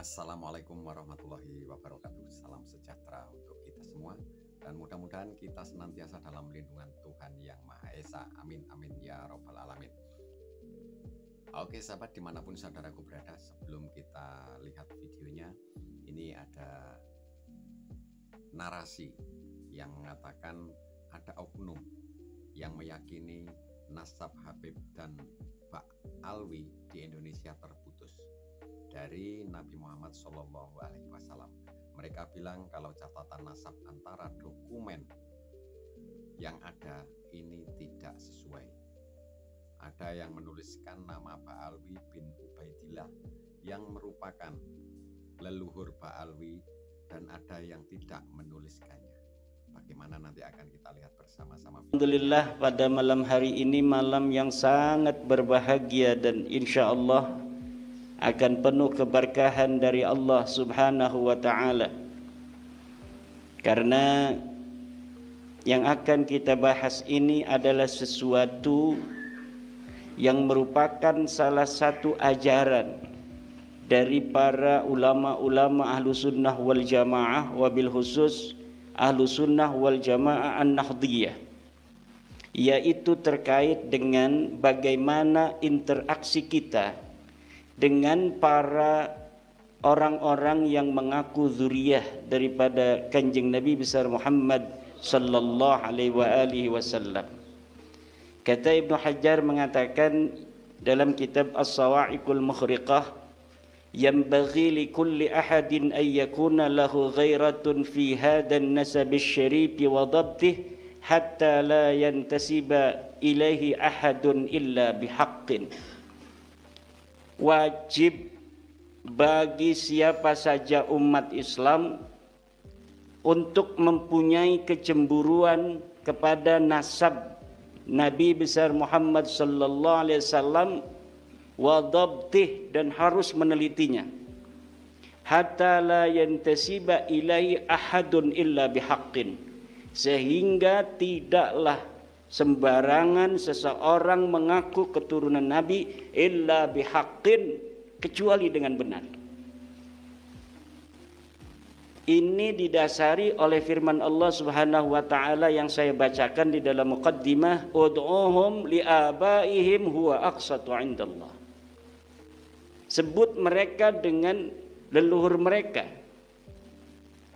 Assalamualaikum warahmatullahi wabarakatuh. Salam sejahtera untuk kita semua. Dan mudah-mudahan kita senantiasa dalam lindungan Tuhan Yang Maha Esa. Amin, amin, ya Rabbal Alamin. Oke sahabat, dimanapun saudaraku berada, sebelum kita lihat videonya, ini ada narasi yang mengatakan ada oknum yang meyakini nasab Habib dan Mbak Alwi di Indonesia terputus dari Nabi Muhammad SAW. Mereka bilang kalau catatan nasab antara dokumen yang ada ini tidak sesuai. Ada yang menuliskan nama Mbak Alwi bin Ubaidillah yang merupakan leluhur Mbak Alwi, dan ada yang tidak menuliskannya. Bagaimana nanti akan kita lihat bersama-sama. Alhamdulillah, pada malam hari ini malam yang sangat berbahagia dan insya Allah akan penuh keberkahan dari Allah Subhanahu wa ta'ala, karena yang akan kita bahas ini adalah sesuatu yang merupakan salah satu ajaran dari para ulama-ulama ahlu sunnah wal jamaah, wabil khusus ahlu sunnah wal jamaah an-nahdiyah, yaitu terkait dengan bagaimana interaksi kita dengan para orang-orang yang mengaku zuriyah daripada kanjeng Nabi besar Muhammad sallallahu alaihi wasallam. Kata Ibnu Hajar mengatakan dalam kitab As-Sawa'iqul Mukhriqah, yanbaghi li kulli ahadin an yakuna lahu ghairatun fi hadan nasab asy-syarif wa dhabtih hatta la yantasiba ilaihi ahadun illa bihaqqin. Wajib bagi siapa saja umat Islam untuk mempunyai kecemburuan kepada nasab Nabi besar Muhammad sallallahu alaihi wasallam wa dhabtih, dan harus menelitinya, hatta la yantasiba ilai ahadun illa bihaqqin, sehingga tidaklah sembarangan seseorang mengaku keturunan Nabi illa bihaqqin, kecuali dengan benar. Ini didasari oleh firman Allah Subhanahu wa ta'ala yang saya bacakan di dalam muqaddimah, ud'uhum li'abaihim huwa aqsatu 'indallah. Sebut mereka dengan leluhur mereka,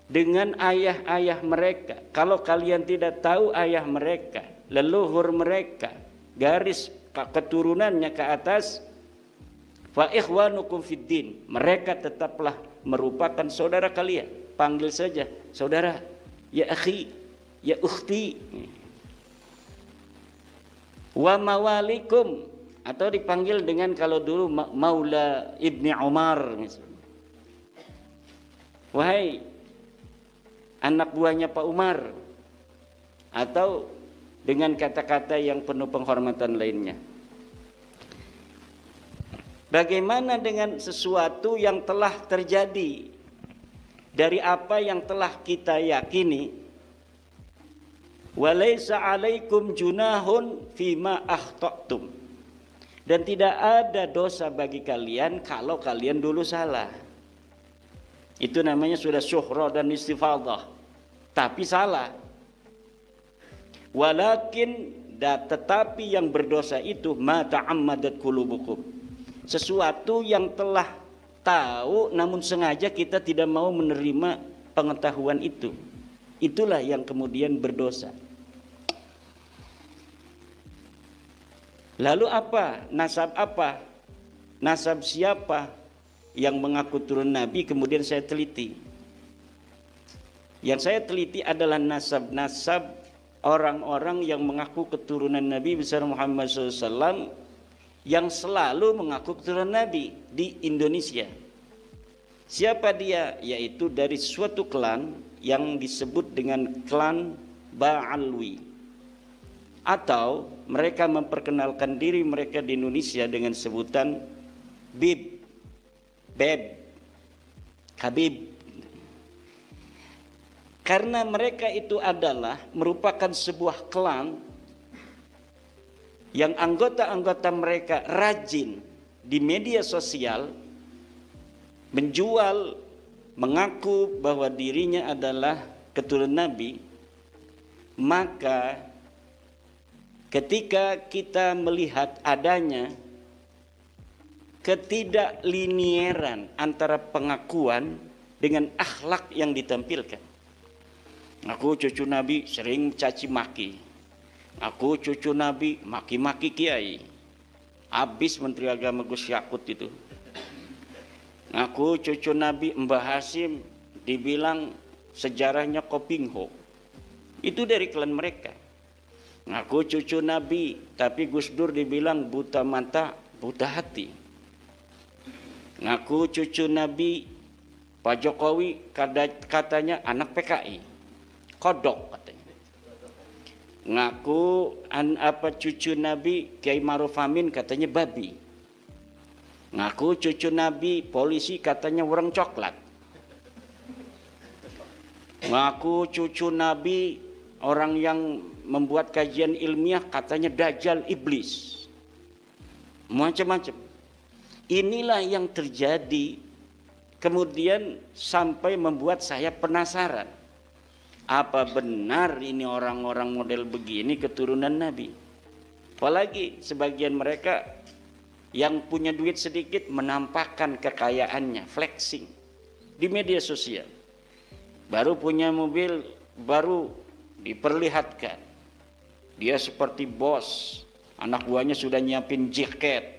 dengan ayah-ayah mereka. Kalau kalian tidak tahu ayah mereka, leluhur mereka, garis keturunannya ke atas, fa ikhwanukum fid din, mereka tetaplah merupakan saudara kalian. Panggil saja saudara, ya akhi, ya ukhti. Wa mawalikum, atau dipanggil dengan, kalau dulu Maula Ibni Umar misalnya, wahai anak buahnya Pak Umar, atau dengan kata-kata yang penuh penghormatan lainnya. Bagaimana dengan sesuatu yang telah terjadi dari apa yang telah kita yakini? Walaysa 'alaikum junahun fima akhta'tum, dan tidak ada dosa bagi kalian kalau kalian dulu salah. Itu namanya sudah syuhra dan istifadah, tapi salah. Walakin, tetapi yang berdosa itu ma ta'ammadat qulubukum, sesuatu yang telah tahu namun sengaja kita tidak mau menerima pengetahuan itu. Itulah yang kemudian berdosa. Lalu apa? Nasab siapa yang mengaku turun Nabi? Kemudian saya teliti. Yang saya teliti adalah nasab-nasab orang-orang yang mengaku keturunan Nabi besar Muhammad SAW, yang selalu mengaku keturunan Nabi di Indonesia. Siapa dia? Yaitu dari suatu klan yang disebut dengan klan Ba'alwi, atau mereka memperkenalkan diri mereka di Indonesia dengan sebutan Bib, Beb, Habib. Karena mereka itu adalah merupakan sebuah klan yang anggota-anggota mereka rajin di media sosial menjual, mengaku bahwa dirinya adalah keturunan Nabi, maka ketika kita melihat adanya ketidaklinieran antara pengakuan dengan akhlak yang ditampilkan. Aku cucu Nabi sering caci maki. Aku cucu Nabi maki-maki kiai. Habis Menteri Agama Gus Yakut itu. Aku cucu Nabi Mbah Hasim dibilang sejarahnya Kopingho. Itu dari klan mereka. Aku cucu Nabi, tapi Gus Dur dibilang buta mata, buta hati. Ngaku cucu Nabi, Pak Jokowi katanya anak PKI, kodok katanya. Ngaku cucu Nabi Kiai Ma'ruf Amin katanya babi. Ngaku cucu Nabi polisi katanya orang coklat. Ngaku cucu Nabi orang yang membuat kajian ilmiah katanya dajjal iblis. Macam-macam. Inilah yang terjadi, kemudian sampai membuat saya penasaran. Apa benar ini orang-orang model begini keturunan Nabi? Apalagi sebagian mereka yang punya duit sedikit menampakkan kekayaannya, flexing di media sosial. Baru punya mobil, baru diperlihatkan. Dia seperti bos, anak buahnya sudah nyiapin jaket.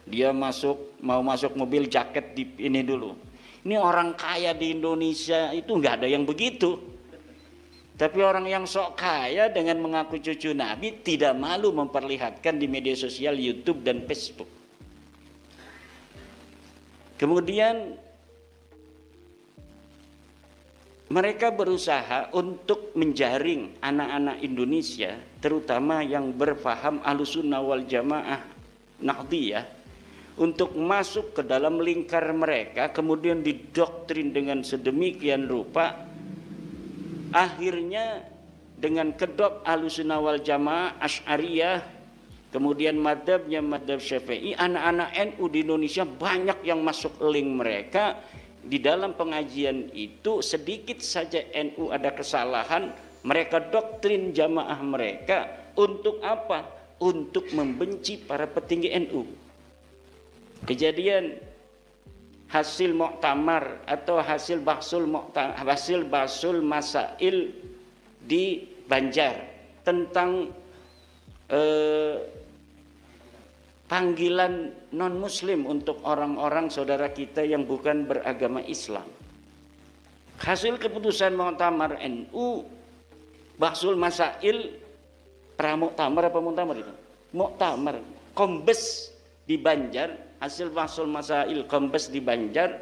Dia mau masuk mobil jaket di ini dulu. Ini orang kaya di Indonesia itu nggak ada yang begitu. Tapi orang yang sok kaya dengan mengaku cucu Nabi tidak malu memperlihatkan di media sosial YouTube dan Facebook. Kemudian mereka berusaha untuk menjaring anak-anak Indonesia, terutama yang berpaham Ahlussunnah wal Jamaah Nahdiyah, untuk masuk ke dalam lingkar mereka, kemudian didoktrin dengan sedemikian rupa. Akhirnya dengan kedok Ahlussunnah wal Jamaah Asy'ariyah, kemudian madhabnya madhab Syafi'i, anak-anak NU di Indonesia banyak yang masuk link mereka. Di dalam pengajian itu sedikit saja NU ada kesalahan, mereka doktrin jamaah mereka untuk apa? Untuk membenci para petinggi NU. Kejadian hasil muktamar atau hasil bahsul masail di Banjar tentang panggilan non-muslim untuk orang-orang saudara kita yang bukan beragama Islam. Hasil keputusan muktamar NU, bahsul masail, pramuktamar apa muktamar itu? Muktamar, Kombes di Banjar, hasil bahsul masail Kombes di Banjar,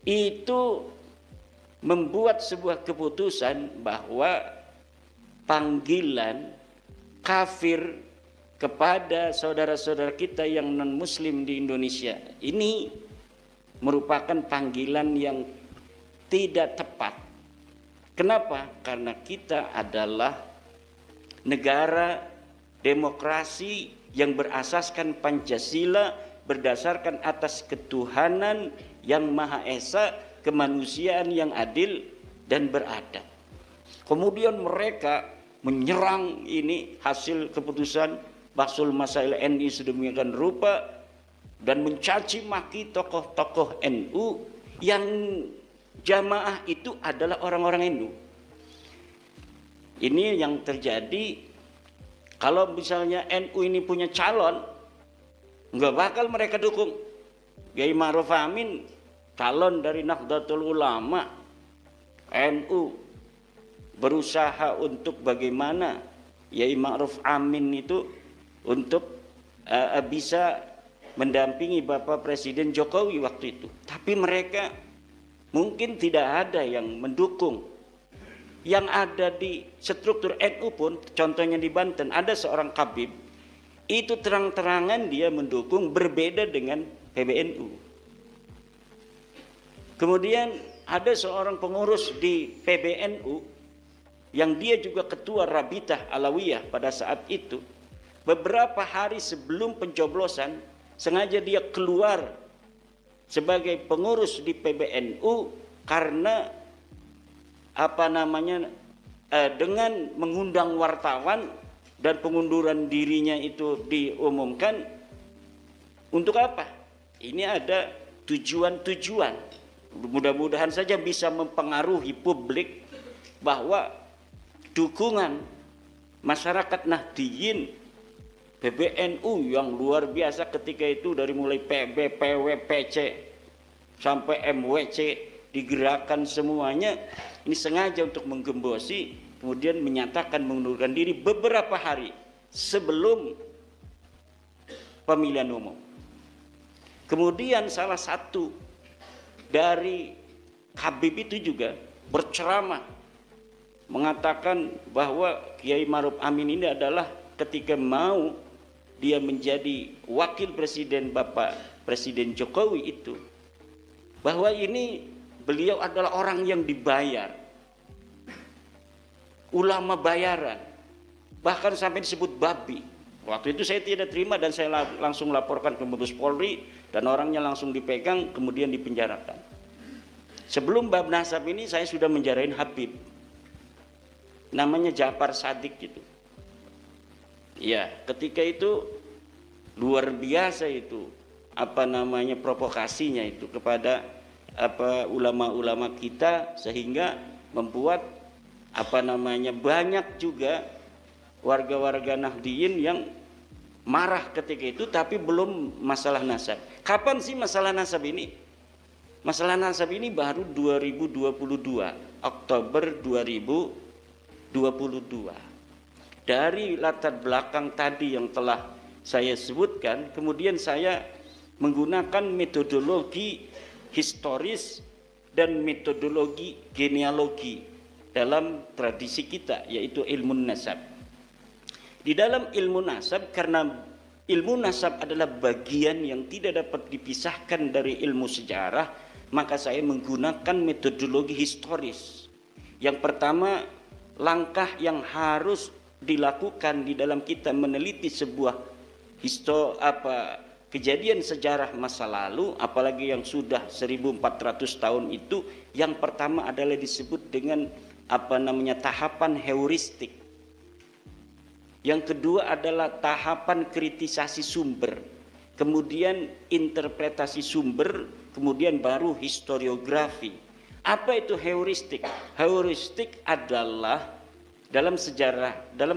itu membuat sebuah keputusan bahwa panggilan kafir kepada saudara-saudara kita yang non-muslim di Indonesia ini merupakan panggilan yang tidak tepat. Kenapa? Karena kita adalah negara demokrasi yang berasaskan Pancasila, berdasarkan atas ketuhanan yang Maha Esa, kemanusiaan yang adil dan beradab. Kemudian mereka menyerang ini hasil keputusan bahsul masail NU sedemikian rupa dan mencaci maki tokoh-tokoh NU yang jamaah itu adalah orang-orang NU. Ini yang terjadi. Kalau misalnya NU ini punya calon, nggak bakal mereka dukung. Kiai Ma'ruf Amin calon dari Nahdlatul Ulama, NU berusaha untuk bagaimana Kiai Ma'ruf Amin itu untuk bisa mendampingi Bapak Presiden Jokowi waktu itu. Tapi mereka mungkin tidak ada yang mendukung. Yang ada di struktur NU pun, contohnya di Banten, ada seorang Kabib, itu terang-terangan dia mendukung, berbeda dengan PBNU. Kemudian ada seorang pengurus di PBNU, yang dia juga ketua Rabitah Alawiyah pada saat itu, beberapa hari sebelum pencoblosan, sengaja dia keluar sebagai pengurus di PBNU karena dengan mengundang wartawan dan pengunduran dirinya itu diumumkan. Untuk apa? Ini ada tujuan-tujuan. Mudah-mudahan saja bisa mempengaruhi publik bahwa dukungan masyarakat Nahdliyin PBNU yang luar biasa ketika itu, dari mulai PB, PW, PC sampai MWC digerakkan semuanya, ini sengaja untuk menggembosi, kemudian menyatakan mengundurkan diri beberapa hari sebelum pemilihan umum. Kemudian salah satu dari Habib itu juga berceramah mengatakan bahwa Kiai Ma'ruf Amin ini adalah ketika mau dia menjadi wakil presiden Bapak Presiden Jokowi itu, bahwa ini beliau adalah orang yang dibayar, ulama bayaran, bahkan sampai disebut babi. Waktu itu saya tidak terima dan saya langsung laporkan ke Mabes Polri dan orangnya langsung dipegang kemudian dipenjarakan. Sebelum bab nasab ini saya sudah menjarain Habib, namanya Ja'far Shadiq gitu. Ya, ketika itu luar biasa itu provokasinya itu kepada ulama-ulama kita, sehingga membuat banyak juga warga-warga Nahdliyin yang marah ketika itu, tapi belum masalah nasab. Kapan sih masalah nasab ini? Masalah nasab ini baru 2022, Oktober 2022. Dari latar belakang tadi yang telah saya sebutkan, kemudian saya menggunakan metodologi historis dan metodologi genealogi dalam tradisi kita, yaitu ilmu nasab. Di dalam ilmu nasab, karena ilmu nasab adalah bagian yang tidak dapat dipisahkan dari ilmu sejarah, maka saya menggunakan metodologi historis. Yang pertama, langkah yang harus dilakukan di dalam kita meneliti sebuah kejadian sejarah masa lalu, apalagi yang sudah 1400 tahun itu, yang pertama adalah disebut dengan tahapan heuristik. Yang kedua adalah tahapan kritisasi sumber, kemudian interpretasi sumber, kemudian baru historiografi. Apa itu heuristik? Heuristik adalah dalam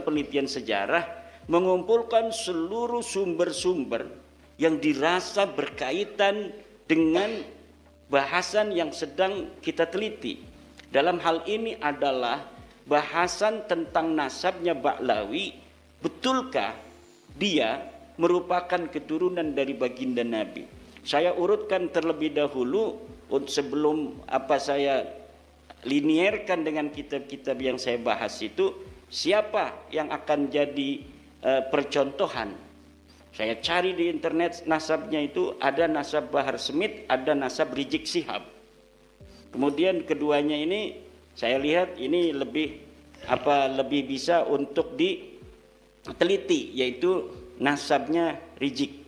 penelitian sejarah, mengumpulkan seluruh sumber-sumber yang dirasa berkaitan dengan bahasan yang sedang kita teliti. Dalam hal ini adalah bahasan tentang nasabnya Ba'lawi, betulkah dia merupakan keturunan dari baginda Nabi? Saya urutkan terlebih dahulu sebelum saya linierkan dengan kitab-kitab yang saya bahas itu, siapa yang akan jadi percontohan. Saya cari di internet nasabnya itu, ada nasab Bahar Smith, ada nasab Rizik Syihab. Kemudian keduanya ini saya lihat ini lebih bisa untuk diteliti, yaitu nasabnya Rizik.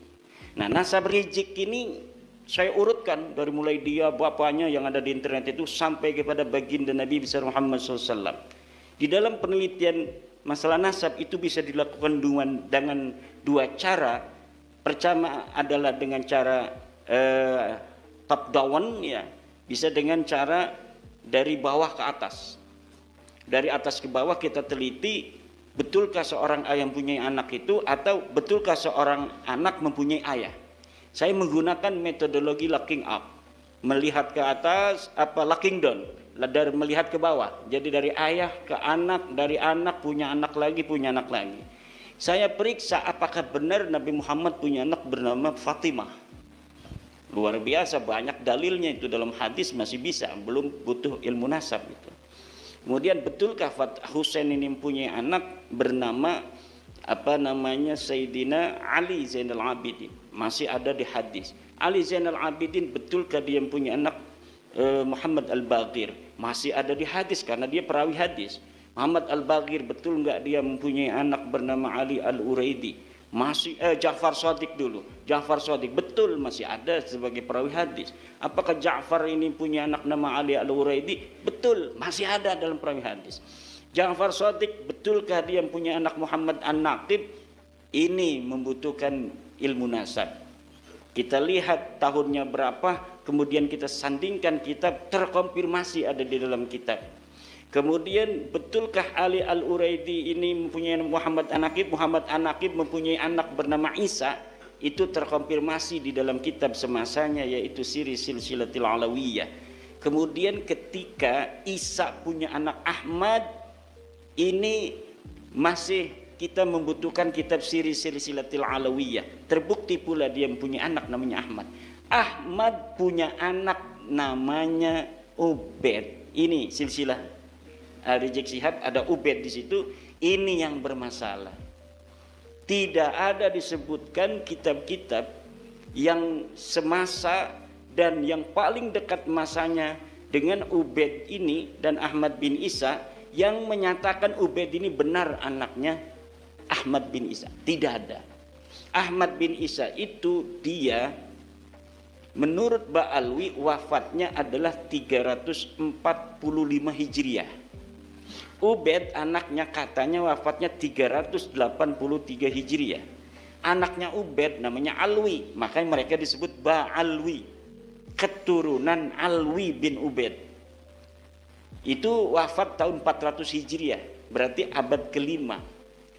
Nah, nasab Rizik ini saya urutkan dari mulai dia bapaknya yang ada di internet itu sampai kepada baginda Nabi besar Muhammad SAW. Di dalam penelitian masalah nasab itu bisa dilakukan dengan dua cara. Pertama adalah dengan cara top down, ya, bisa dengan cara dari bawah ke atas. Dari atas ke bawah kita teliti, betulkah seorang ayah mempunyai anak itu, atau betulkah seorang anak mempunyai ayah. Saya menggunakan metodologi looking up, melihat ke atas, looking down, dari melihat ke bawah. Jadi dari ayah ke anak, dari anak punya anak lagi, punya anak lagi. Saya periksa apakah benar Nabi Muhammad punya anak bernama Fatimah. Luar biasa, banyak dalilnya itu dalam hadis, masih bisa, belum butuh ilmu nasab itu. Kemudian betulkah Husain ini mempunyai anak bernama Sayyidina Ali Zainal Abidin? Masih ada di hadis. Ali Zainal Abidin, betulkah dia mempunyai anak Muhammad Al-Baqir? Masih ada di hadis karena dia perawi hadis. Muhammad Al-Baqir, betul enggak dia mempunyai anak bernama Ali Al-Uraidi? Masih Ja'far Shadiq dulu. Ja'far Shadiq betul masih ada sebagai perawi hadis. Apakah Ja'far ini punya anak nama Ali Al-Uraidi? Betul, masih ada dalam perawi hadis. Ja'far Shadiq betulkah dia punya anak Muhammad An-Naqib? Ini membutuhkan ilmu nasab. Kita lihat tahunnya berapa, kemudian kita sandingkan kitab, terkonfirmasi ada di dalam kitab. Kemudian betulkah Ali Al-Uraidi ini mempunyai Muhammad An-Naqib? Muhammad An-Naqib mempunyai anak bernama Isa. Itu terkonfirmasi di dalam kitab semasanya, yaitu Siri Silsilatil Alawiyah. Kemudian ketika Isa punya anak Ahmad, ini masih kita membutuhkan kitab Siri Silsilatil Alawiyah. Terbukti pula dia mempunyai anak namanya Ahmad. Ahmad punya anak namanya Ubaid. Ini silsilah Rizik Syihab, ada Ubaid di situ. Ini yang bermasalah. Tidak ada disebutkan kitab-kitab yang semasa dan yang paling dekat masanya dengan Ubaid ini dan Ahmad bin Isa yang menyatakan Ubaid ini benar anaknya Ahmad bin Isa. Tidak ada. Ahmad bin Isa itu dia menurut Ba'alwi wafatnya adalah 345 Hijriah. Ubaid anaknya katanya wafatnya 383 Hijriah. Anaknya Ubaid namanya Alwi, makanya mereka disebut Ba'alwi, keturunan Alwi bin Ubaid. Itu wafat tahun 400 Hijriah, berarti abad kelima.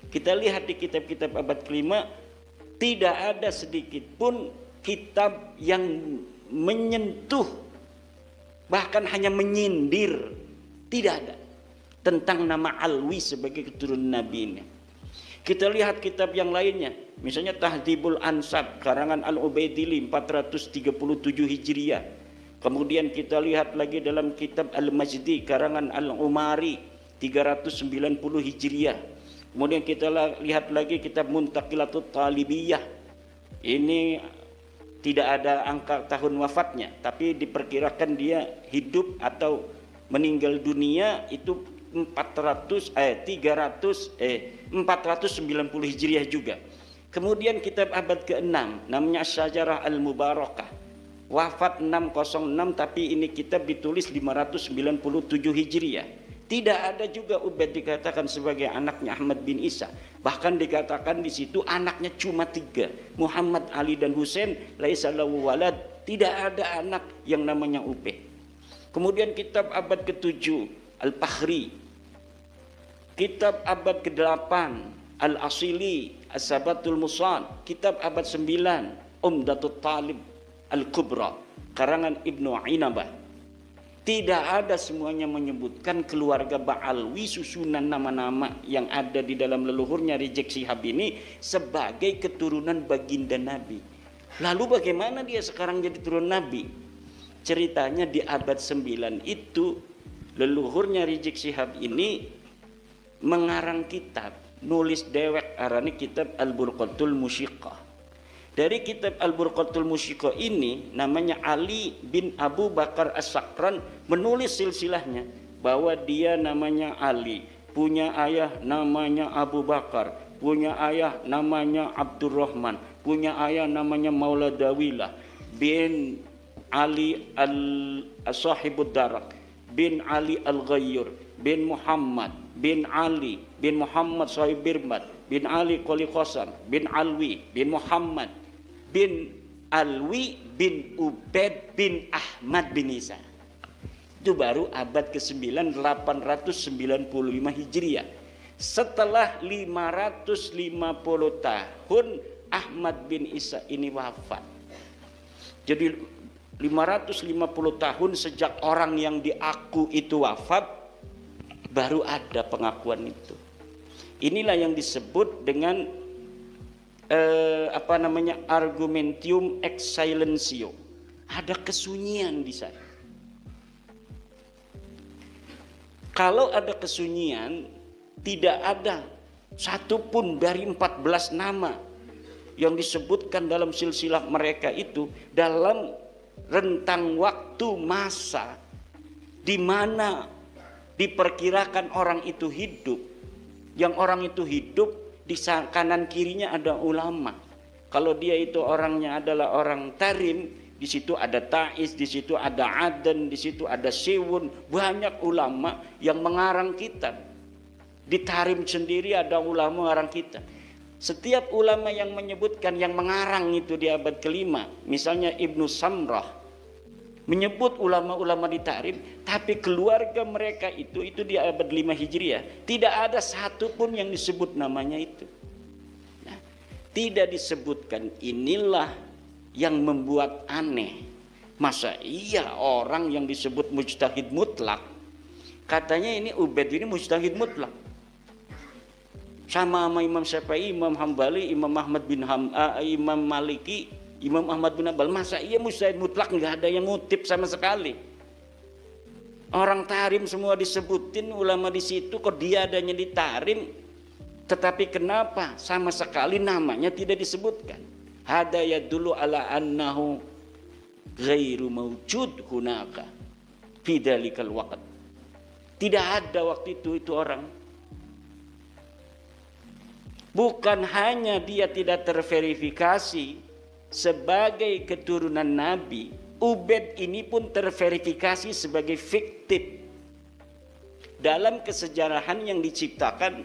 Kita lihat di kitab-kitab abad kelima, tidak ada sedikit pun kitab yang menyentuh, bahkan hanya menyindir, tidak ada tentang nama Alwi sebagai keturunan Nabi ini. Kita lihat kitab yang lainnya, misalnya Tahdhibul Ansab karangan Al-Ubaidili 437 Hijriah. Kemudian kita lihat lagi dalam kitab Al-Majdi karangan Al-Umari 390 Hijriah. Kemudian kita lihat lagi kitab Muntaqilatut Talibiyah. Ini tidak ada angka tahun wafatnya, tapi diperkirakan dia hidup atau meninggal dunia itu 490 Hijriah juga. Kemudian kitab abad ke-6 namanya Syajarah Al-Mubarakah, wafat 606, tapi ini kitab ditulis 597 Hijriah. Tidak ada juga Ubaid dikatakan sebagai anaknya Ahmad bin Isa. Bahkan dikatakan di situ anaknya cuma 3, Muhammad, Ali dan Husain, laisa lahu walad. Tidak ada anak yang namanya Ubaid. Kemudian kitab abad ke-7 Al-Fakhri, kitab abad ke-8 Al-Asili As-Sabatul Musan, kitab abad 9 Umdatut Talib Al-Kubra karangan Ibnu Inabah. Tidak ada semuanya menyebutkan keluarga Ba'alwi, susunan nama-nama yang ada di dalam leluhurnya Rizik Syihab ini sebagai keturunan baginda Nabi. Lalu bagaimana dia sekarang jadi turunan Nabi? Ceritanya di abad 9 itu leluhurnya Rizik Syihab ini mengarang kitab, nulis dewek arane kitab Al-Burqatul Musyiqah. Dari kitab Al-Burqatul Musyiqah ini namanya Ali bin Abu Bakar As-Sakran menulis silsilahnya bahwa dia namanya Ali, punya ayah namanya Abu Bakar, punya ayah namanya Abdurrahman, punya ayah namanya Maula Dawilah bin Ali al-Sahibud Darak bin Ali al-Ghayyur bin Muhammad bin Ali bin Muhammad Sahib Birmat bin Ali Qoli Qasam bin Alwi bin Muhammad bin Alwi bin Ubaid bin Ahmad bin Isa. Itu baru abad ke-9 895 Hijriah. Setelah 550 tahun Ahmad bin Isa ini wafat. Jadi 550 tahun sejak orang yang diaku itu wafat, baru ada pengakuan itu. Inilah yang disebut dengan argumentium ex silentio. Ada kesunyian di sana. Kalau ada kesunyian, tidak ada satupun dari 14 nama yang disebutkan dalam silsilah mereka itu dalam rentang waktu masa di mana diperkirakan orang itu hidup. Yang orang itu hidup di kanan kirinya ada ulama. Kalau dia itu orangnya adalah orang Tarim, di situ ada Taiz, di situ ada Aden, di situ ada Siwun, banyak ulama yang mengarang kitab. Di Tarim sendiri ada ulama mengarang kitab. Setiap ulama yang menyebutkan yang mengarang itu di abad kelima, misalnya Ibnu Samrah, menyebut ulama-ulama di Tarim, tapi keluarga mereka itu di abad 5 Hijriah, tidak ada satupun yang disebut namanya itu. Nah, tidak disebutkan, inilah yang membuat aneh. Masa iya orang yang disebut mujtahid mutlak, katanya ini Ubaid ini mujtahid mutlak. Sama Imam Syafi'i, Imam Hambali, Imam Ahmad bin Imam Maliki, Imam Ahmad bin Hanbal. Masa iya mujtahid mutlak, nggak ada yang ngutip sama sekali. Orang Tarim semua disebutin ulama di situ, kok dia adanya di Tarim, tetapi kenapa sama sekali namanya tidak disebutkan? Hada yadullu ala annahu ghairu mawjud hunaka fi dalikal waqt. Tidak ada waktu itu orang. Bukan hanya dia tidak terverifikasi sebagai keturunan Nabi, Ubaid ini pun terverifikasi sebagai fiktif dalam kesejarahan yang diciptakan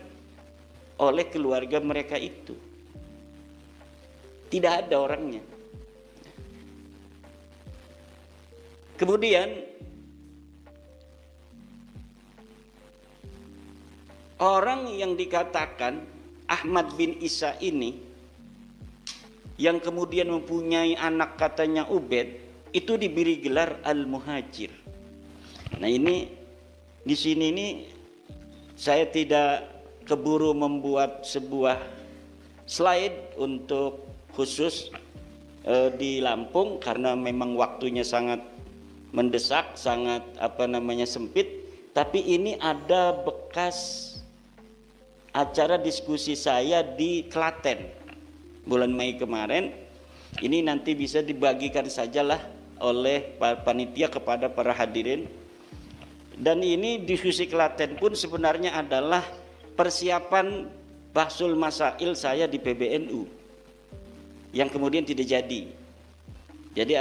oleh keluarga mereka itu. Tidak ada orangnya. Kemudian orang yang dikatakan Ahmad bin Isa ini yang kemudian mempunyai anak katanya Ubaid, itu diberi gelar Al-Muhajir. Nah ini di sini ini saya tidak keburu membuat sebuah slide untuk khusus di Lampung karena memang waktunya sangat mendesak, sangat sempit. Tapi ini ada bekas acara diskusi saya di Klaten bulan Mei kemarin. Ini nanti bisa dibagikan sajalah oleh panitia kepada para hadirin. Dan ini diskusi Klaten pun sebenarnya adalah persiapan bahsul masail saya di PBNU yang kemudian tidak jadi. Jadi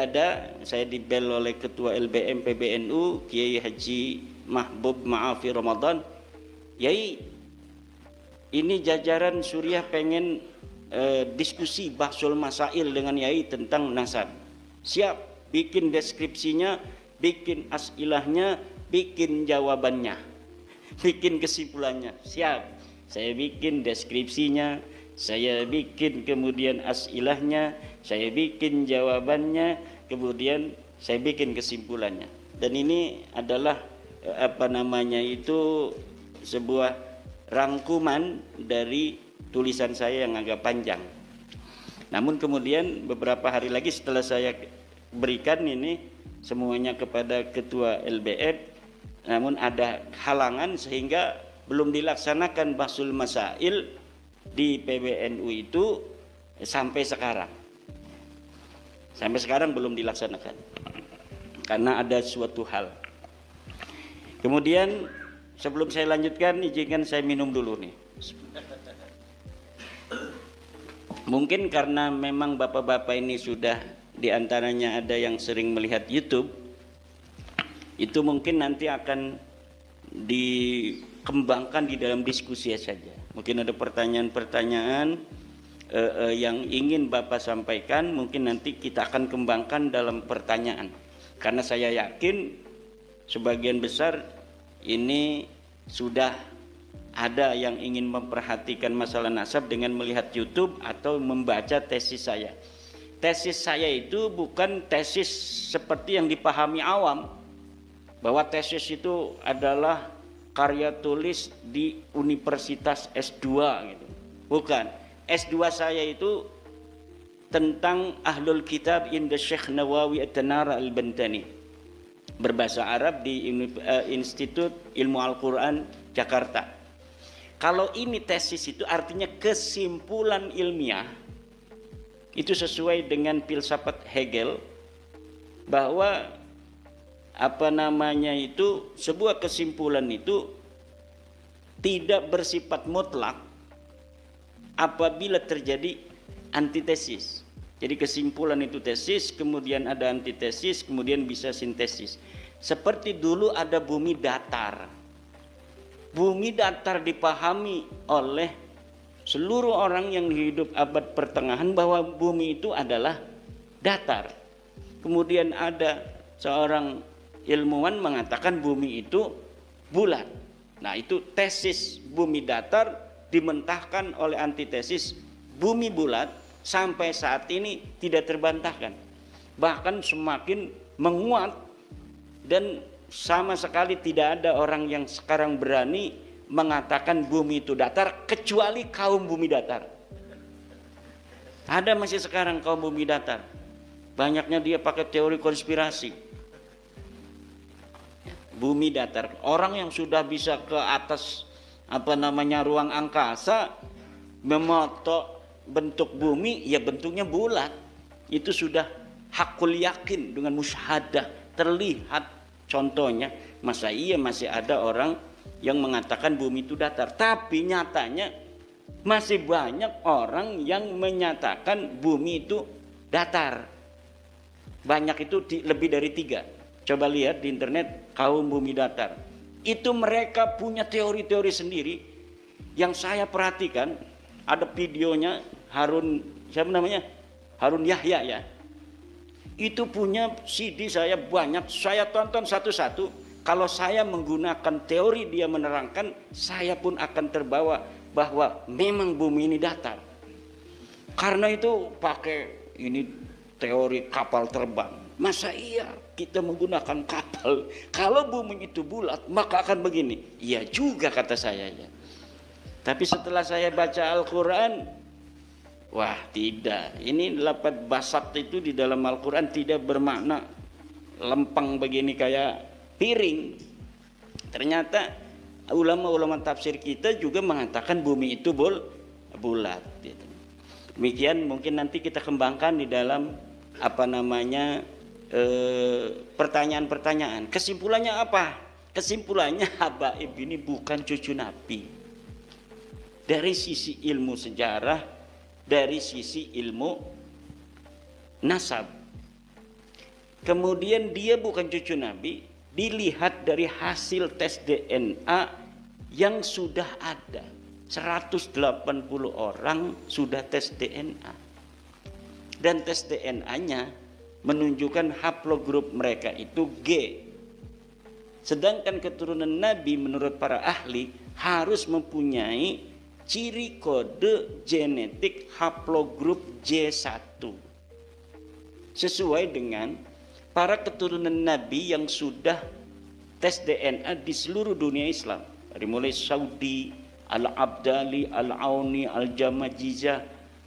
saya dibel oleh ketua LBM PBNU Kiai Haji Mahbub Maafi Ramadan, Yai ini jajaran Suriah pengen diskusi bahsul masail dengan Yai tentang nasab. Siap, bikin deskripsinya, bikin asilahnya, bikin jawabannya, bikin kesimpulannya. Siap, saya bikin deskripsinya, saya bikin kemudian asilahnya, saya bikin jawabannya, kemudian saya bikin kesimpulannya. Dan ini adalah sebuah rangkuman dari tulisan saya yang agak panjang. Namun kemudian beberapa hari lagi setelah saya berikan ini semuanya kepada ketua LBM, namun ada halangan sehingga belum dilaksanakan bahsul masail di PBNU itu sampai sekarang. Sampai sekarang belum dilaksanakan karena ada suatu hal. Kemudian sebelum saya lanjutkan, izinkan saya minum dulu nih. Mungkin karena memang bapak-bapak ini sudah diantaranya ada yang sering melihat YouTube, itu mungkin nanti akan dikembangkan di dalam diskusi saja. Mungkin ada pertanyaan-pertanyaan yang ingin bapak sampaikan, mungkin nanti kita akan kembangkan dalam pertanyaan. Karena saya yakin sebagian besar ini sudah ada yang ingin memperhatikan masalah nasab dengan melihat YouTube atau membaca tesis saya. Tesis saya itu bukan tesis seperti yang dipahami awam, bahwa tesis itu adalah karya tulis di Universitas S2 gitu. Bukan. S2 saya itu tentang Ahlul Kitab inda Syekh Nawawi At-Tanara Al-Bantani, berbahasa Arab di Institut Ilmu Al-Quran Jakarta. Kalau ini tesis itu artinya kesimpulan ilmiah, itu sesuai dengan filsafat Hegel bahwa sebuah kesimpulan itu tidak bersifat mutlak, apabila terjadi antitesis. Jadi kesimpulan itu tesis, kemudian ada antitesis, kemudian bisa sintesis. Seperti dulu ada bumi datar. Bumi datar dipahami oleh seluruh orang yang hidup abad pertengahan bahwa bumi itu adalah datar. Kemudian ada seorang ilmuwan mengatakan bumi itu bulat. Nah, itu tesis bumi datar dimentahkan oleh antitesis bumi bulat, sampai saat ini tidak terbantahkan. Bahkan semakin menguat dan sama sekali tidak ada orang yang sekarang berani mengatakan bumi itu datar kecuali kaum bumi datar. Ada masih sekarang kaum bumi datar. Banyaknya dia pakai teori konspirasi. Bumi datar. Orang yang sudah bisa ke atas ruang angkasa memoto bentuk bumi, ya bentuknya bulat. Itu sudah hakul yakin dengan musyahadah, terlihat. Contohnya, masa iya masih ada orang yang mengatakan bumi itu datar. Tapi nyatanya masih banyak orang yang menyatakan bumi itu datar. Banyak itu lebih dari 3. Coba lihat di internet kaum bumi datar. Itu mereka punya teori-teori sendiri. Yang saya perhatikan ada videonya Harun Yahya ya. Itu punya CD saya banyak, saya tonton satu-satu. Kalau saya menggunakan teori dia menerangkan, saya pun akan terbawa bahwa memang bumi ini datar. Karena itu pakai ini teori kapal terbang. Masa iya kita menggunakan kapal? Kalau bumi itu bulat, maka akan begini. Iya juga kata saya ya. Tapi setelah saya baca Al-Quran, wah tidak. Ini lafaz basat itu di dalam Al-Quran tidak bermakna lempeng begini kayak piring. Ternyata ulama-ulama tafsir kita juga mengatakan bumi itu bulat. Demikian mungkin nanti kita kembangkan di dalam pertanyaan-pertanyaan. Kesimpulannya apa? Kesimpulannya habaib ini bukan cucu Nabi. Dari sisi ilmu sejarah, dari sisi ilmu nasab. Kemudian dia bukan cucu Nabi, dilihat dari hasil tes DNA yang sudah ada. 180 orang sudah tes DNA. Dan tes DNA-nya menunjukkan haplogrup mereka itu G. Sedangkan keturunan Nabi menurut para ahli harus mempunyai ciri kode genetik haplogrup J1. Sesuai dengan para keturunan Nabi yang sudah tes DNA di seluruh dunia Islam. Dari mulai Saudi, Al-Abdali, Al-Auni, Al-Jamajizah,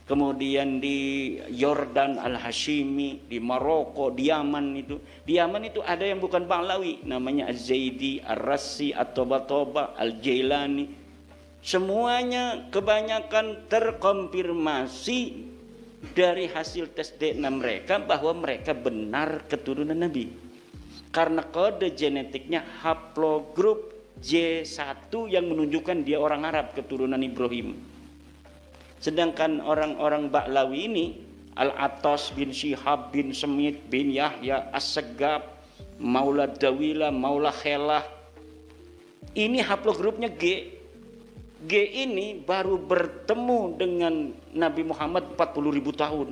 kemudian di Yordan Al-Hashimi, di Maroko, di Yaman itu. Di Yaman itu ada yang bukan Ba'lawi, namanya Az-Zaidi, Ar-Rassi, At-Toba-Toba, Al-Jailani. Semuanya kebanyakan terkonfirmasi dari hasil tes DNA mereka bahwa mereka benar keturunan Nabi. Karena kode genetiknya haplogrup J1 yang menunjukkan dia orang Arab, keturunan Ibrahim. Sedangkan orang-orang Ba'lawi ini, Al-Atas bin Syihab bin Semit bin Yahya As-Segab, Maula Dawila, Maula Khelah, ini haplogrupnya G. G ini baru bertemu dengan Nabi Muhammad 40.000 tahun.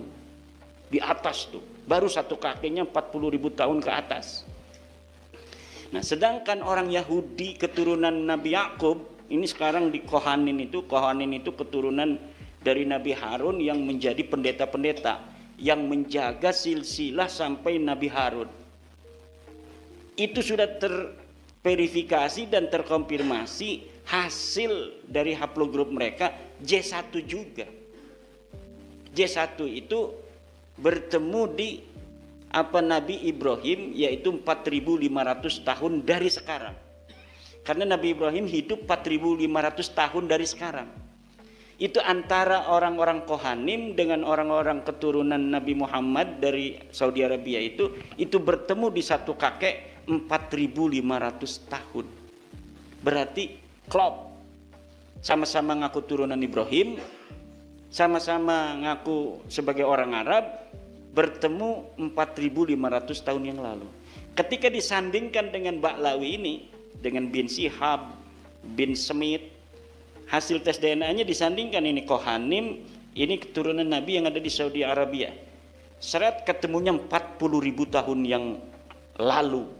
Di atas tuh, baru satu kakinya 40.000 tahun ke atas. Nah, sedangkan orang Yahudi keturunan Nabi Yakub, ini sekarang di Kohanin itu keturunan dari Nabi Harun yang menjadi pendeta-pendeta yang menjaga silsilah sampai Nabi Harun. Itu sudah terverifikasi dan terkonfirmasi hasil dari haplogrup mereka J1 juga. J1 itu bertemu di Nabi Ibrahim, yaitu 4.500 tahun dari sekarang. Karena Nabi Ibrahim hidup 4.500 tahun dari sekarang. Itu antara orang-orang Kohanim dengan orang-orang keturunan Nabi Muhammad dari Saudi Arabia itu bertemu di satu kakek 4.500 tahun. Berarti klop, sama-sama ngaku turunan Ibrahim, sama-sama ngaku sebagai orang Arab, bertemu 4.500 tahun yang lalu. Ketika disandingkan dengan Ba'lawi ini, dengan bin Shihab, bin Smith, hasil tes DNA-nya disandingkan, ini Kohanim, ini keturunan Nabi yang ada di Saudi Arabia. Seret ketemunya 40.000 tahun yang lalu.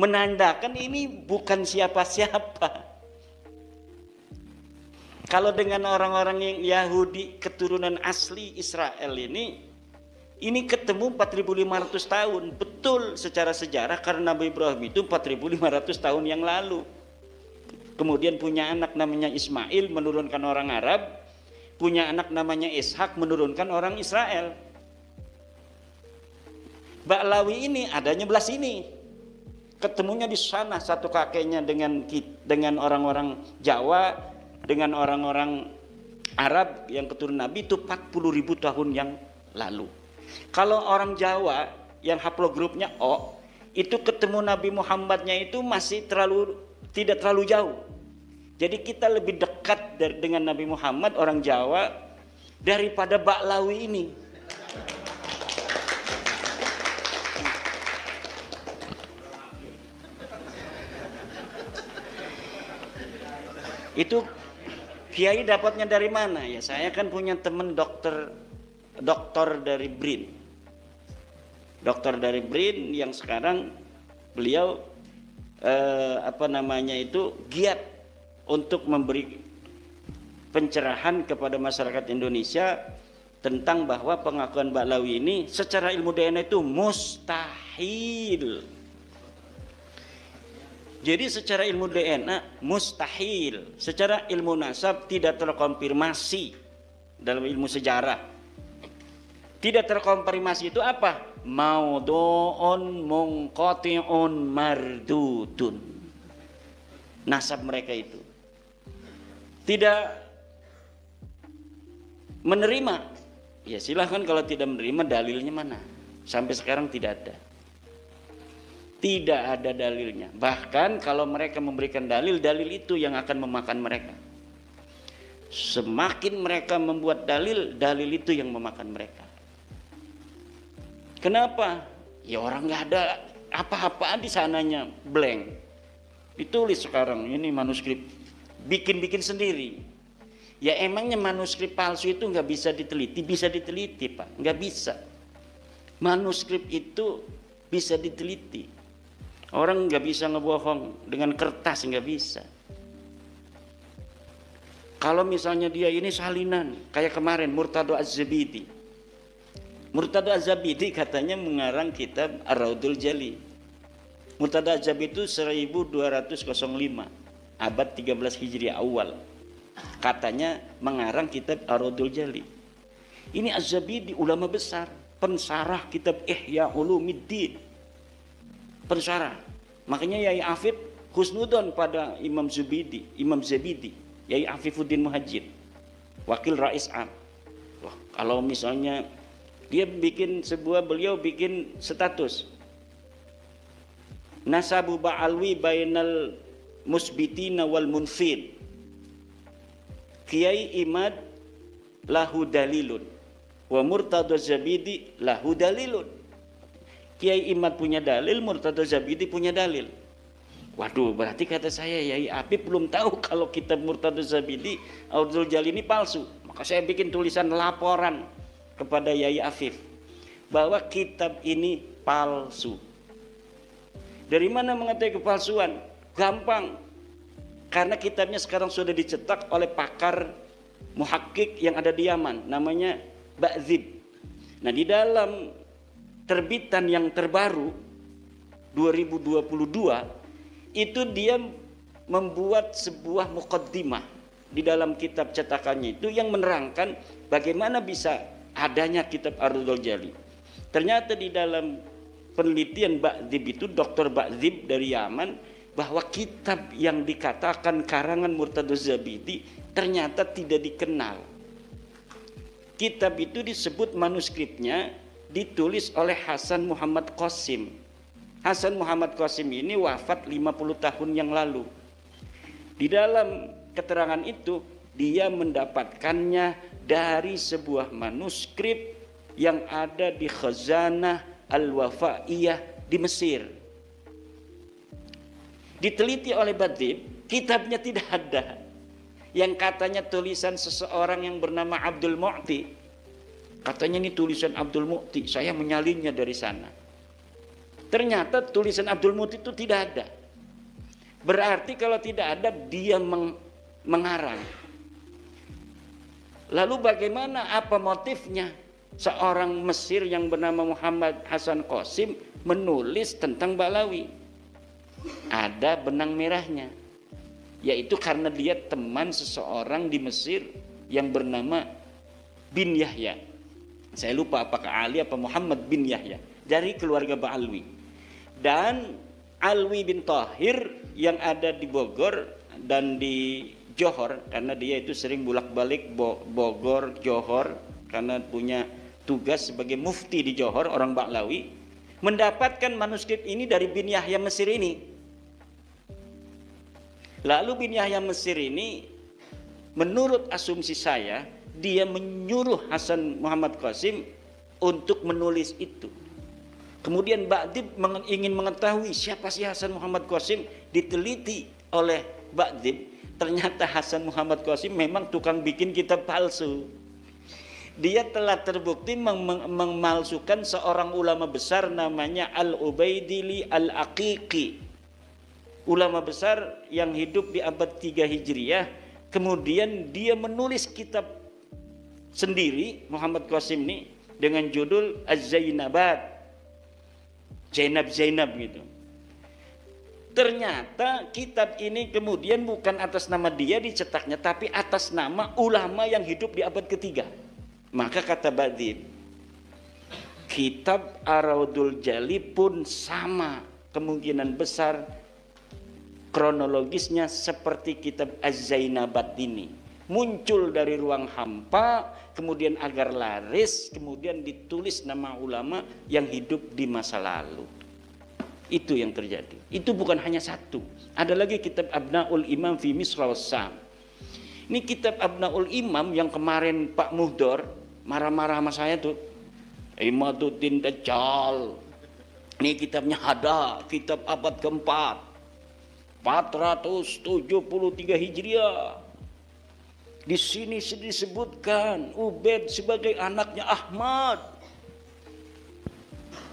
Menandakan ini bukan siapa-siapa. Kalau dengan orang-orang yang Yahudi keturunan asli Israel ini ketemu 4.500 tahun. Betul secara sejarah karena Nabi Ibrahim itu 4.500 tahun yang lalu. Kemudian punya anak namanya Ismail, menurunkan orang Arab. Punya anak namanya Ishak, menurunkan orang Israel. Ba'lawi ini adanya belah sini. Ketemunya di sana, satu kakeknya dengan orang-orang Jawa, dengan orang-orang Arab yang keturunan Nabi itu 40.000 tahun yang lalu. Kalau orang Jawa yang haplogrupnya O, itu ketemu Nabi Muhammadnya itu masih tidak terlalu jauh. Jadi kita lebih dekat dengan Nabi Muhammad orang Jawa daripada Ba'lawi ini. Itu Kiai dapatnya dari mana? Ya saya kan punya teman dokter dari BRIN. Dokter dari BRIN yang sekarang beliau giat untuk memberi pencerahan kepada masyarakat Indonesia tentang bahwa pengakuan Ba'lawi ini secara ilmu DNA itu mustahil. Jadi secara ilmu DNA mustahil, secara ilmu nasab tidak terkonfirmasi dalam ilmu sejarah. Tidak terkonfirmasi itu apa? Maudhu'un munqati'un mardudun. Nasab mereka itu tidak menerima. Ya silahkan kalau tidak menerima, dalilnya mana? Sampai sekarang tidak ada. Tidak ada dalilnya. Bahkan kalau mereka memberikan dalil itu yang akan memakan mereka. Semakin mereka membuat dalil itu yang memakan mereka. Kenapa? Ya orang nggak ada apa-apaan di sananya, blank. Ditulis sekarang ini manuskrip, bikin sendiri. Ya emangnya manuskrip palsu itu nggak bisa diteliti? Bisa diteliti Pak, nggak bisa. Manuskrip itu bisa diteliti. Orang nggak bisa ngebohong dengan kertas, nggak bisa. Kalau misalnya dia ini salinan, kayak kemarin Murtado Az-Zabidi. Murtado Az-Zabidi katanya mengarang kitab Ar-Raudul Jali. Murtado Az-Zabidi itu 1205, abad 13 Hijriah awal. Katanya mengarang kitab Ar-Raudul Jali. Ini Az-Zabidi ulama besar, pensarah kitab Ihya Ulumuddin. Pensarah. Makanya Yai Afif husnudon pada Imam Zabidi, Yai Afifuddin Muhajjid, wakil Rais Am. Wah, kalau misalnya beliau bikin status nasabu ba'alwi bainal musbitina wal munfid. Kiai Imad lahu dalilun wa Murtado Zabidi lahu dalilun. Kiai Imad punya dalil, Murtado Zabidi punya dalil. Waduh, berarti kata saya Yai Afif belum tahu kalau kitab Murtado Zabidi Ar-Raudul Jali ini palsu. Maka saya bikin tulisan laporan kepada Yai Afif bahwa kitab ini palsu. Dari mana mengetahui kepalsuan? Gampang. Karena kitabnya sekarang sudah dicetak oleh pakar muhakkik yang ada di Yaman, namanya Ba'zib. Nah, di dalam terbitan yang terbaru 2022 itu dia membuat sebuah muqaddimah di dalam kitab cetakannya itu yang menerangkan bagaimana bisa adanya kitab Ar-Raudul Jali. Ternyata di dalam penelitian Ba'zib itu, Dr. Ba'zib dari Yaman, bahwa kitab yang dikatakan karangan Murtado Zabidi ternyata tidak dikenal. Kitab itu disebut manuskripnya ditulis oleh Hasan Muhammad Qasim. Hasan Muhammad Qasim ini wafat 50 tahun yang lalu. Di dalam keterangan itu dia mendapatkannya dari sebuah manuskrip yang ada di Khazanah Al-Wafaiyah di Mesir. Diteliti oleh Badib, kitabnya tidak ada. Yang katanya tulisan seseorang yang bernama Abdul Mu'ti. Katanya ini tulisan Abdul Mu'ti, saya menyalinnya dari sana. Ternyata tulisan Abdul Mu'ti itu tidak ada. Berarti kalau tidak ada, dia mengarang. Lalu bagaimana, apa motifnya? Seorang Mesir yang bernama Muhammad Hasan Qasim menulis tentang Ba'lawi. Ada benang merahnya, yaitu karena dia teman seseorang di Mesir yang bernama bin Yahya. Saya lupa apakah Ali apa Muhammad bin Yahya, dari keluarga Ba'alwi. Dan Alwi bin Tahir yang ada di Bogor dan di Johor, karena dia itu sering bolak-balik Bogor, Johor, karena punya tugas sebagai mufti di Johor, orang Ba'lawi, mendapatkan manuskrip ini dari bin Yahya Mesir ini. Lalu bin Yahya Mesir ini, menurut asumsi saya, dia menyuruh Hasan Muhammad Qasim untuk menulis itu. Kemudian Ba'dib ingin mengetahui siapa sih Hasan Muhammad Qasim. Diteliti oleh Ba'dib, ternyata Hasan Muhammad Qasim memang tukang bikin kitab palsu. Dia telah terbukti memalsukan seorang ulama besar namanya Al-Ubaidili Al-Aqiqi. Ulama besar yang hidup di abad 3 Hijriah. Kemudian dia menulis kitab sendiri, Muhammad Qasim ini, dengan judul Az-Zainabat. Zainab gitu. Ternyata kitab ini kemudian bukan atas nama dia dicetaknya, tapi atas nama ulama yang hidup di abad ketiga. Maka kata Badib, kitab Ar-Raudul Jali pun sama kemungkinan besar kronologisnya seperti kitab Az-Zainabat ini. Muncul dari ruang hampa, kemudian agar laris, kemudian ditulis nama ulama yang hidup di masa lalu. Itu yang terjadi. Itu bukan hanya satu. Ada lagi kitab Abnaul Imam fi Misra was Sam. Ini kitab Abnaul Imam yang kemarin Pak Muhdor marah-marah sama saya tuh. Imaduddin Dajjal. Ini kitabnya ada, kitab abad keempat. 473 Hijriah. Di sini disebutkan Ubaid sebagai anaknya Ahmad.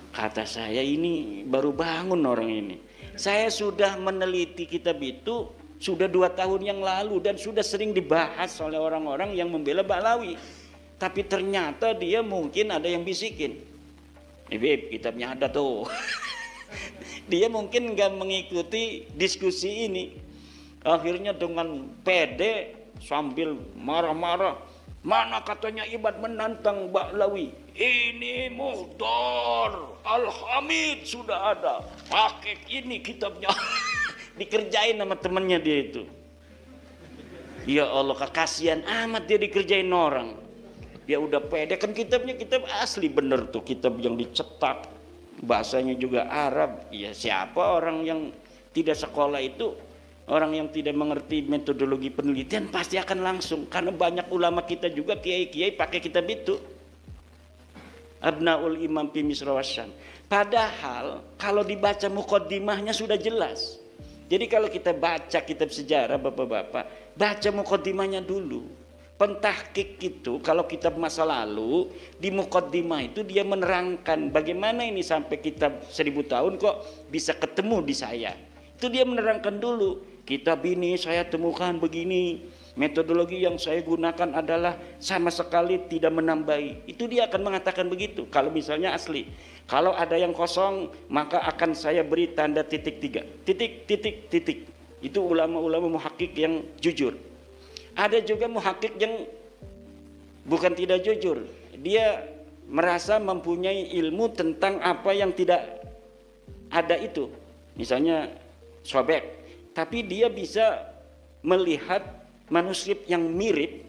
Kata saya, ini baru bangun orang ini. Saya sudah meneliti kitab itu sudah 2 tahun yang lalu dan sudah sering dibahas oleh orang-orang yang membela Ba'lawi. Tapi ternyata dia mungkin ada yang bisikin. Beb, kitabnya ada tuh. Dia mungkin nggak mengikuti diskusi ini. Akhirnya dengan pede sambil marah-marah, mana katanya Ibad menantang Ba'lawi? Ini Muhdor Al-Hamid sudah ada, pakai ini kitabnya. Dikerjain sama temennya dia itu. Ya Allah, kasihan amat dia dikerjain orang. Dia udah pede, kan kitabnya kitab asli bener tuh, kitab yang dicetak, bahasanya juga Arab. Ya siapa orang yang tidak sekolah itu, orang yang tidak mengerti metodologi penelitian pasti akan langsung, karena banyak ulama kita juga kiai-kiai pakai kitab itu. Abnaul Imam fi Misra was Sam. Padahal kalau dibaca muqaddimahnya sudah jelas. Jadi kalau kita baca kitab sejarah Bapak-bapak, baca muqaddimahnya dulu. Pentahqiq itu kalau kitab masa lalu, di muqaddimah itu dia menerangkan bagaimana ini sampai kitab 1000 tahun kok bisa ketemu di saya. Itu dia menerangkan dulu, kitab ini saya temukan begini, metodologi yang saya gunakan adalah sama sekali tidak menambahi. Itu dia akan mengatakan begitu kalau misalnya asli. Kalau ada yang kosong, maka akan saya beri tanda titik 3. Titik. Itu ulama-ulama muhakkik yang jujur. Ada juga muhakkik yang bukan tidak jujur. Dia merasa mempunyai ilmu tentang apa yang tidak ada itu. Misalnya sobek. Tapi dia bisa melihat manuskrip yang mirip,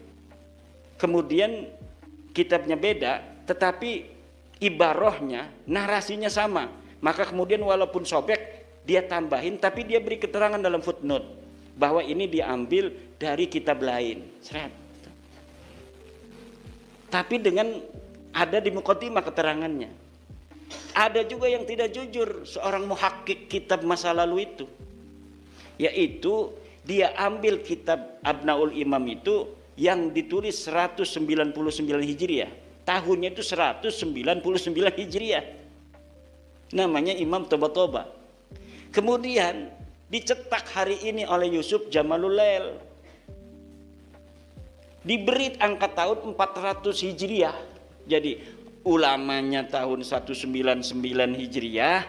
kemudian kitabnya beda, tetapi ibarahnya, narasinya sama. Maka kemudian walaupun sobek, dia tambahin, tapi dia beri keterangan dalam footnote bahwa ini diambil dari kitab lain. tapi dengan ada di muqaddimah keterangannya. Ada juga yang tidak jujur, seorang muhakkik kitab masa lalu itu, yaitu dia ambil kitab Abnaul Imam itu yang ditulis 199 Hijriah, tahunnya itu 199 Hijriah, namanya Imam Toba-Toba. Kemudian dicetak hari ini oleh Yusuf Jamalul Lail, diberi angka tahun 400 Hijriah. Jadi ulamanya tahun 199 Hijriah,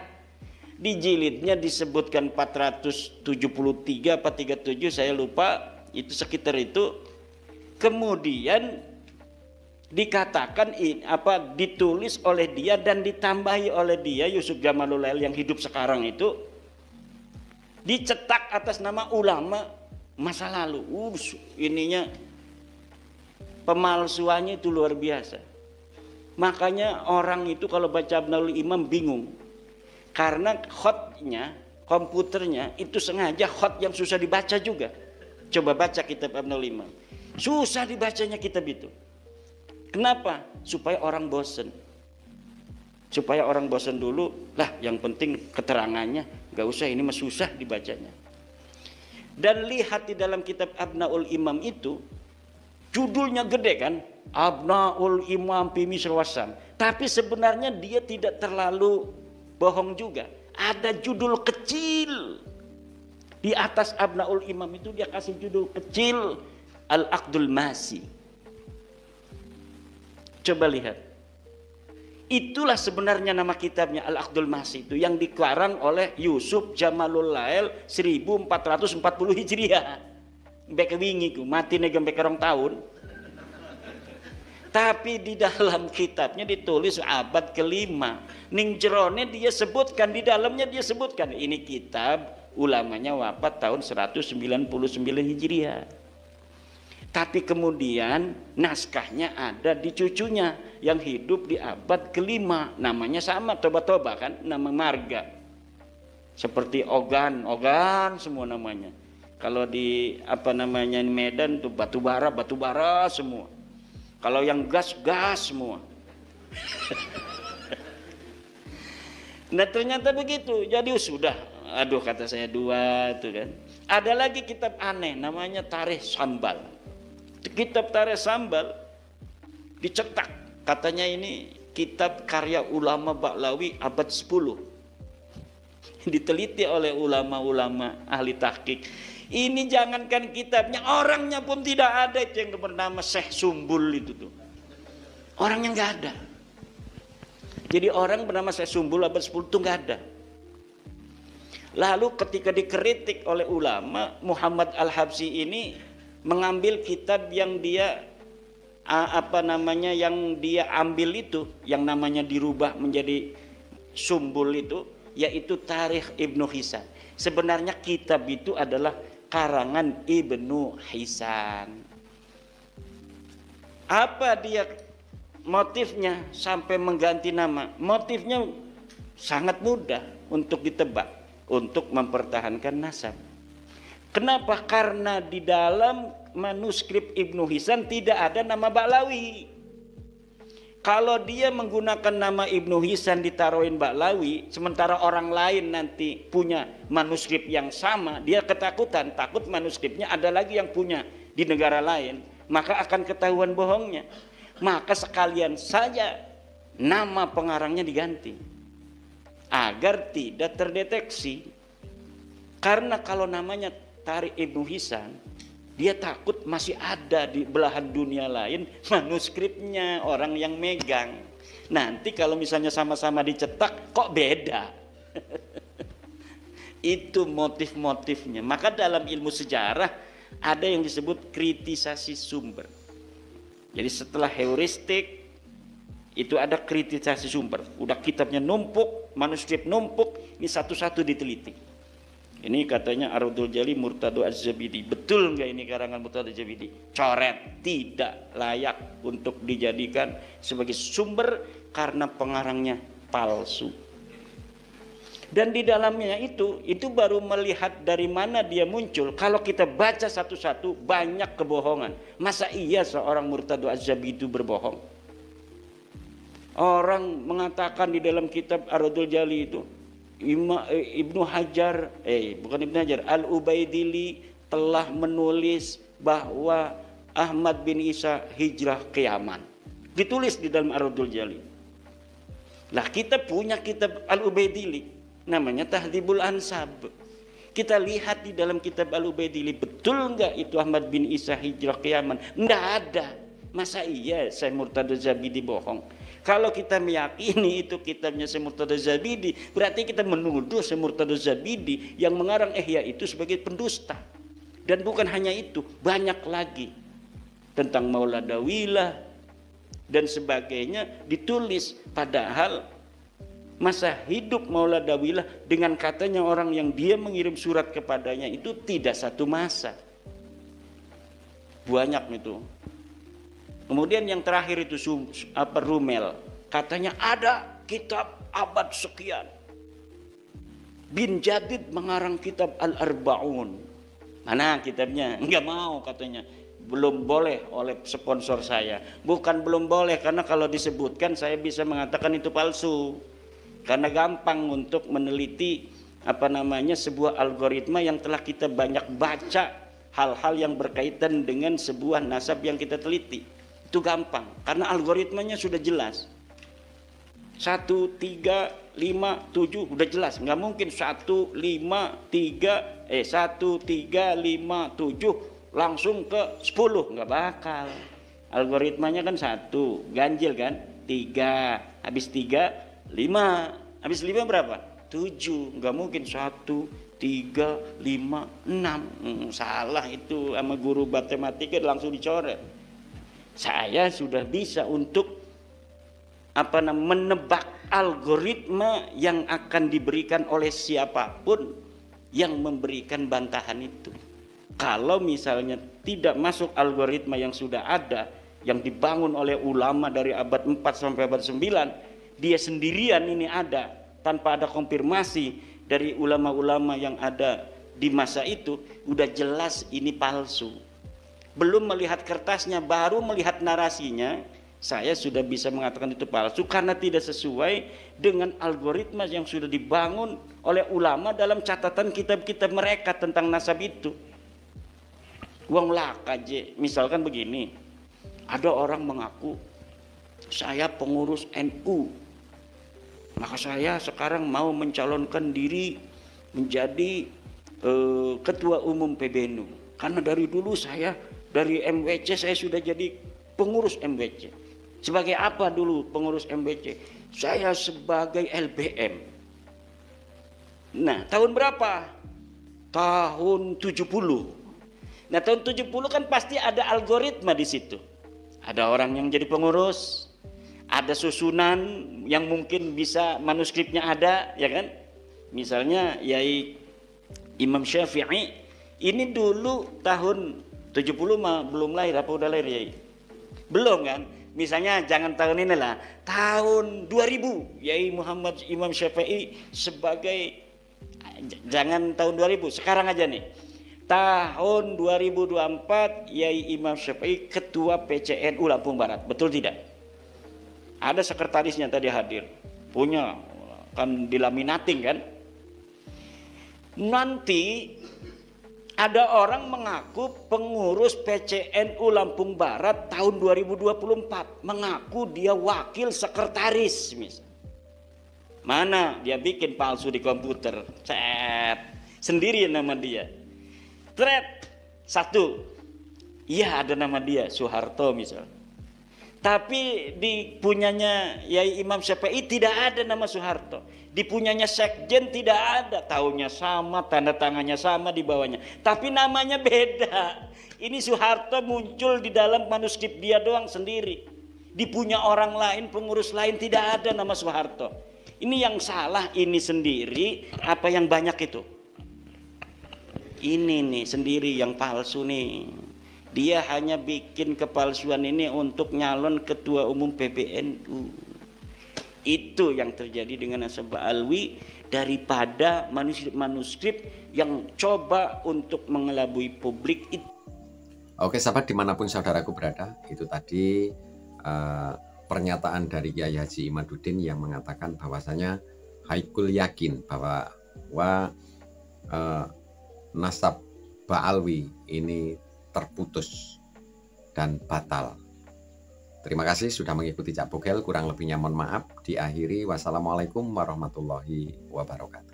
di jilidnya disebutkan 473 apa 37, saya lupa, itu sekitar itu. Kemudian dikatakan ditulis oleh dia dan ditambahi oleh dia, Yusuf Jamalul Lail yang hidup sekarang itu, dicetak atas nama ulama masa lalu. Ininya pemalsuannya itu luar biasa. Makanya orang itu kalau baca Abnaul Imam bingung, karena khotnya, komputernya itu sengaja khot yang susah dibaca juga. Coba baca kitab Abnaul Imam, susah dibacanya kitab itu. Kenapa? Supaya orang bosen. Supaya orang bosan dulu, lah yang penting keterangannya, gak usah, ini mah susah dibacanya. Dan lihat di dalam kitab Abnaul Imam itu, judulnya gede kan, Abnaul Imam fi Misr Wasyam. Tapi sebenarnya dia tidak terlalu bohong juga. Ada judul kecil di atas Abnaul Imam itu, dia kasih judul kecil Al-Aqdul Masi. Coba lihat. Itulah sebenarnya nama kitabnya Al-Aqdul Masi itu, yang dikarang oleh Yusuf Jamalul Lail 1440 Hijriah. Mbek wingi ku mati nek mbek rong tahun. Tapi di dalam kitabnya ditulis abad kelima. Ning jerone dia sebutkan, di dalamnya dia sebutkan ini kitab ulamanya wafat tahun 199 Hijriah. Tapi kemudian naskahnya ada di cucunya yang hidup di abad kelima, namanya sama Toba-Toba kan, nama marga. Seperti Ogan semua namanya. Kalau di Medan tuh batu bara semua. Kalau yang gas semua. Nah ternyata begitu. Jadi sudah, aduh kata saya dua tuh kan. Ada lagi kitab aneh namanya Tarikh Sambal. Kitab Tarikh Sambal dicetak, katanya ini kitab karya ulama Ba'lawi abad 10. Diteliti oleh ulama-ulama ahli tahqiq. Ini jangankan kitabnya, orangnya pun tidak ada, itu yang bernama Syekh Sumbul itu tuh. Orangnya nggak ada. Jadi orang bernama Syekh Sumbul abad 10 itu nggak ada. Lalu ketika dikritik oleh ulama, Muhammad Al-Habsyi ini mengambil kitab yang dia yang dia ambil itu, yang namanya dirubah menjadi Sumbul itu, yaitu Tarikh Ibnu Hisan. Sebenarnya kitab itu adalah karangan Ibnu Hisan. Apa dia motifnya sampai mengganti nama? Motifnya sangat mudah untuk ditebak, untuk mempertahankan nasab. Kenapa? Karena di dalam manuskrip Ibnu Hisan tidak ada nama Ba'lawi. Kalau dia menggunakan nama Ibnu Hisan ditaruhin Ba'lawi, sementara orang lain nanti punya manuskrip yang sama, dia ketakutan, takut manuskripnya ada lagi yang punya di negara lain, maka akan ketahuan bohongnya. Maka sekalian saja nama pengarangnya diganti agar tidak terdeteksi. Karena kalau namanya Tarikh Ibnu Hisan, dia takut masih ada di belahan dunia lain manuskripnya orang yang megang. Nanti kalau misalnya sama-sama dicetak kok beda. Itu motif-motifnya. Maka dalam ilmu sejarah ada yang disebut kritisasi sumber. Jadi setelah heuristik itu ada kritisasi sumber. Udah kitabnya numpuk, manuskrip numpuk, ini satu-satu diteliti. Ini katanya Arudul Jali Murtado Az-Zabidi. Betul nggak ini karangan Murtado Az-Zabidi? Coret, tidak layak untuk dijadikan sebagai sumber karena pengarangnya palsu. Dan di dalamnya itu baru melihat dari mana dia muncul. Kalau kita baca satu-satu banyak kebohongan. Masa iya seorang Murtado Az-Zabidi itu berbohong? Orang mengatakan di dalam kitab Ar-Raddul Jali itu, Ibnu Hajar, bukan Ibnu Hajar, Al-Ubaidili telah menulis bahwa Ahmad bin Isa hijrah ke Yaman. Ditulis di dalam Ar-Raddul Jali. Lah kita punya kitab Al-Ubaidili, namanya Tahdzibul Ansab. Kita lihat di dalam kitab Al-Ubaidili, betul enggak itu Ahmad bin Isa hijrah ke Yaman? Enggak ada. Masa iya Syekh Murtada Zabidi bohong? Kalau kita meyakini itu kitabnya Syekh Murtada Zabidi, berarti kita menuduh Syekh Murtada Zabidi yang mengarang Ihya itu sebagai pendusta. Dan bukan hanya itu, banyak lagi tentang Mauladawilah dan sebagainya ditulis, padahal masa hidup Mauladawilah dengan katanya orang yang dia mengirim surat kepadanya itu tidak satu masa. Banyak itu. Kemudian yang terakhir itu Rumel, katanya ada kitab abad sekian. Bin Jadid mengarang kitab Al-Arba'un. Mana kitabnya? Enggak mau katanya. Belum boleh oleh sponsor saya. Bukan belum boleh, karena kalau disebutkan saya bisa mengatakan itu palsu. Karena gampang untuk meneliti sebuah algoritma yang telah kita banyak baca, hal-hal yang berkaitan dengan sebuah nasab yang kita teliti. Itu gampang karena algoritmanya sudah jelas. 1, 3, 5, 7 udah jelas. Nggak mungkin 1, 5, 3, 1, 3, 5, 7 langsung ke 10, nggak bakal. Algoritmanya kan 1, ganjil kan, 3, habis 3, 5, habis 5 berapa? 7, nggak mungkin 1, 3, 5, 6. Salah itu sama guru matematika langsung dicoret. Saya sudah bisa untuk menebak algoritma yang akan diberikan oleh siapapun yang memberikan bantahan itu. Kalau misalnya tidak masuk algoritma yang sudah ada, yang dibangun oleh ulama dari abad 4 sampai abad 9, dia sendirian ini ada tanpa ada konfirmasi dari ulama-ulama yang ada di masa itu, udah jelas ini palsu. Belum melihat kertasnya, baru melihat narasinya, saya sudah bisa mengatakan itu palsu karena tidak sesuai dengan algoritma yang sudah dibangun oleh ulama dalam catatan kitab-kitab mereka tentang nasab itu. Wong lakaje, misalkan begini, ada orang mengaku saya pengurus NU, maka saya sekarang mau mencalonkan diri menjadi ketua umum PBNU karena dari dulu saya dari MWC saya sudah jadi pengurus MWC. Sebagai apa dulu pengurus MWC? Saya sebagai LBM. Nah, tahun berapa? Tahun 70. Nah, tahun 70 kan pasti ada algoritma di situ. Ada orang yang jadi pengurus, ada susunan yang mungkin bisa manuskripnya ada, ya kan? Misalnya Yai Imam Syafi'i ini dulu tahun 70 mah belum lahir, apa udah lahir ya? Belum kan? Misalnya jangan tahun ini lah, tahun 2000 Yai Muhammad Imam Syafi'i sebagai, jangan tahun 2000, sekarang aja nih. Tahun 2024 Yai Imam Syafi'i ketua PCNU Lampung Barat, betul tidak? Ada sekretarisnya tadi hadir, punya kan dilaminating kan? Nanti ada orang mengaku pengurus PCNU Lampung Barat tahun 2024, mengaku dia wakil sekretaris misal. Mana dia bikin palsu di komputer, sendiri nama dia. Satu, iya ada nama dia Soeharto misal. Tapi di punyanya Yai Imam Syafi'i tidak ada nama Soeharto. Di punyanya Sekjen tidak ada, tahunnya sama, tanda tangannya sama di bawahnya. Tapi namanya beda. Ini Soeharto muncul di dalam manuskrip dia doang sendiri. Di punya orang lain, pengurus lain tidak ada nama Soeharto. Ini yang salah ini sendiri, apa yang banyak itu? Ini nih sendiri yang palsu nih. Dia hanya bikin kepalsuan ini untuk nyalon ketua umum PBNU. Itu yang terjadi dengan Nasab Alwi daripada manuskrip-manuskrip yang coba untuk mengelabui publik itu. Oke sahabat dimanapun saudaraku berada, itu tadi pernyataan dari Kiai Haji Imaduddin yang mengatakan bahwasanya haikul yakin bahwa nasab Ba'alwi ini terputus dan batal. Terima kasih sudah mengikuti Cak Bogel, kurang lebihnya mohon maaf. Diakhiri, wassalamualaikum warahmatullahi wabarakatuh.